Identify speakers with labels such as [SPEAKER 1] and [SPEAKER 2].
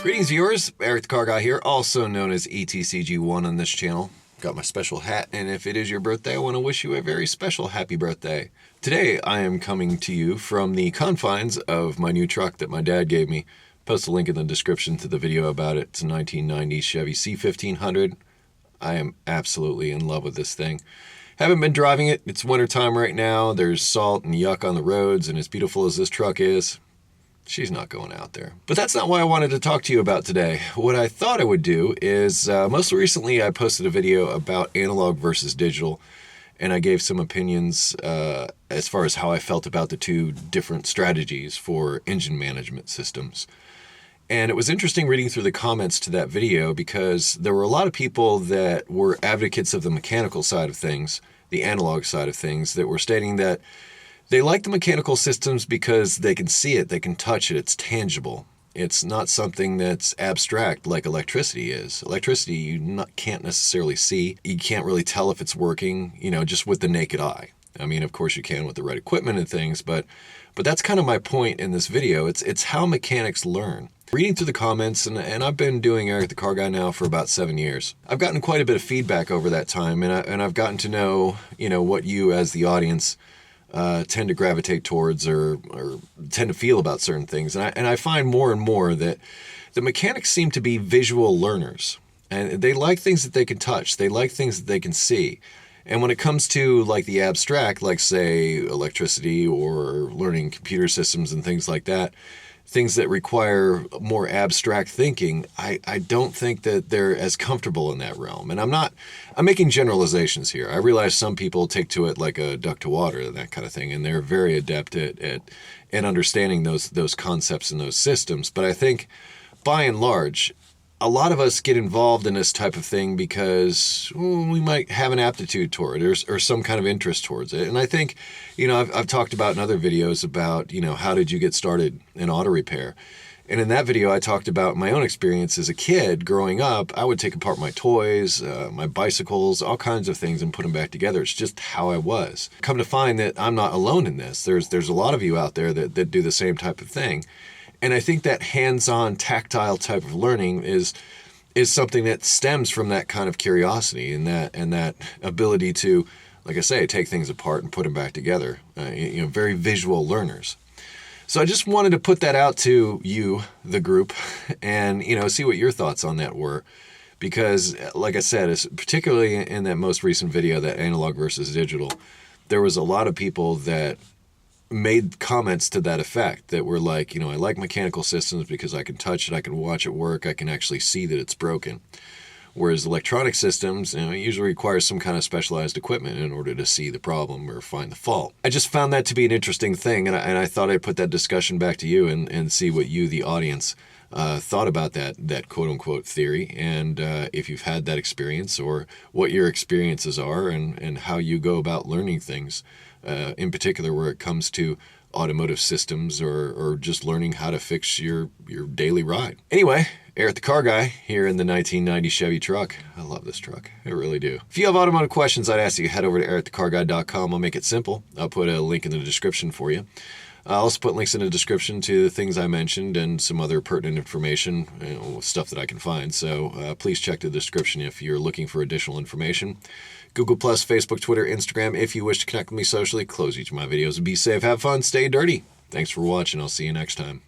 [SPEAKER 1] Greetings viewers, Eric the Car Guy here, also known as ETCG1 on this channel. Got my special hat, and if it is your birthday, I want to wish you a very special happy birthday. Today I am coming to you from the confines of my new truck that my dad gave me. Post a link in the description to the video about it. It's a 1990 Chevy C1500. I am absolutely in love with this thing. Haven't been driving it. It's wintertime right now. There's salt and yuck on the roads, and as beautiful as this truck is, she's not going out there. But that's not what I wanted to talk to you about today. What I thought I would do is, most recently I posted a video about analog versus digital, and I gave some opinions as far as how I felt about the two different strategies for engine management systems. And it was interesting reading through the comments to that video because there were a lot of people that were advocates of the mechanical side of things, the analog side of things, that were stating that they like the mechanical systems because they can see it, they can touch it, it's tangible. It's not something that's abstract like electricity is. Electricity you can't necessarily see. You can't really tell if it's working, just with the naked eye. I mean, of course you can with the right equipment and things, but that's kind of my point in this video. It's how mechanics learn. Reading through the comments, and I've been doing Eric the Car Guy now for about 7 years. I've gotten quite a bit of feedback over that time, and I've gotten to know, what you as the audience tend to gravitate towards or tend to feel about certain things. And I find more and more that the mechanics seem to be visual learners. And they like things that they can touch. They like things that they can see. And when it comes to like the abstract, like say electricity or learning computer systems and things like that, things that require more abstract thinking, I don't think that they're as comfortable in that realm. And I'm making generalizations here. I realize some people take to it like a duck to water and that kind of thing, and they're very adept at understanding those concepts and those systems. But I think by and large, a lot of us get involved in this type of thing because we might have an aptitude toward it or some kind of interest towards it. And I think, I've talked about in other videos about, how did you get started in auto repair? And in that video, I talked about my own experience as a kid growing up. I would take apart my toys, my bicycles, all kinds of things and put them back together. It's just how I was. Come to find that I'm not alone in this. There's a lot of you out there that do the same type of thing. And I think that hands-on, tactile type of learning is something that stems from that kind of curiosity and that ability to, like I say, take things apart and put them back together. Very visual learners. So I just wanted to put that out to you, the group, and see what your thoughts on that were, because, like I said, particularly in that most recent video, that analog versus digital, there was a lot of people that made comments to that effect that were like, I like mechanical systems because I can touch it, I can watch it work, I can actually see that it's broken. Whereas electronic systems, usually require some kind of specialized equipment in order to see the problem or find the fault. I just found that to be an interesting thing, and I thought I'd put that discussion back to you and see what you, the audience, thought about that quote-unquote theory, and if you've had that experience or what your experiences are and how you go about learning things. In particular where it comes to automotive systems or just learning how to fix your daily ride. Anyway, Eric the Car Guy here in the 1990 Chevy truck. I love this truck. I really do. If you have automotive questions, I'd ask you to head over to ericthecarguy.com. I'll make it simple. I'll put a link in the description for you. I'll also put links in the description to the things I mentioned and some other pertinent information, stuff that I can find. So please check the description if you're looking for additional information. Google+, Facebook, Twitter, Instagram. If you wish to connect with me socially, close each of my videos. Be safe, have fun, stay dirty. Thanks for watching. I'll see you next time.